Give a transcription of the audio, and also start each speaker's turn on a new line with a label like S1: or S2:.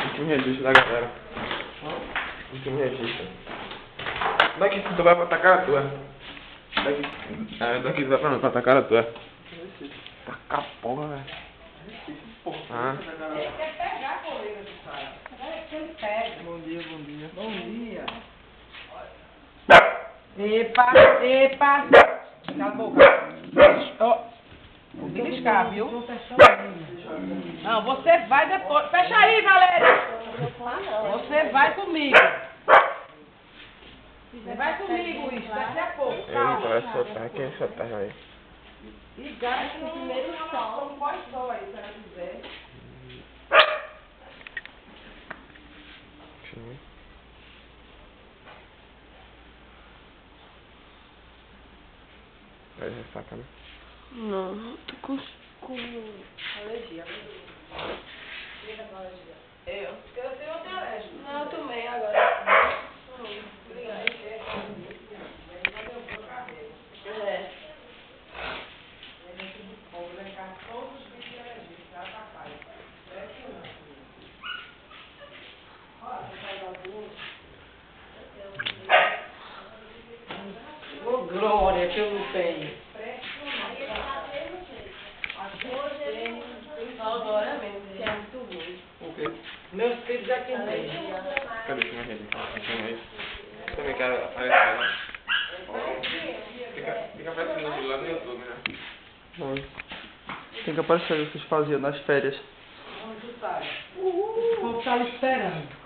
S1: Último registro da galera. Último registro. Daqui tu vai pra atacar a tua. Daqui tu vai pra atacar a tua. Tacar porra, velho. Ah.
S2: Ele quer pegar a coleira do cara. Ele pega.
S1: Bom dia, bom dia.
S2: Bom dia. Epa, epa. Cala a boca. Ó. Vou beliscar, viu? Não, você vai depois. Fecha aí, Valéria. Você vai comigo. Você vai comigo, isso. Daqui a pouco.
S1: Ele vai soltar. Quem é soltar aí?
S2: E gasta no primeiro sol. Como pode sol aí, se ela quiser.
S1: Sim. Vai ressaca, né?
S3: Não, tô com
S2: Alergia. Liga pra alergia. Eu tenho outra alergia.
S3: Não, eu tomei agora.
S2: Obrigada.
S3: É.
S2: Ô, glória que eu não tenho.
S3: Agora mesmo, que é muito ruim.
S1: O quê?
S2: Meus filhos aqui não têm.
S1: Cadê esse meu registro? Também quero aparecer lá. Fica aparecendo lá no YouTube, né?
S4: Bom, tem que aparecer o que vocês faziam nas férias.
S2: O povo tá esperando.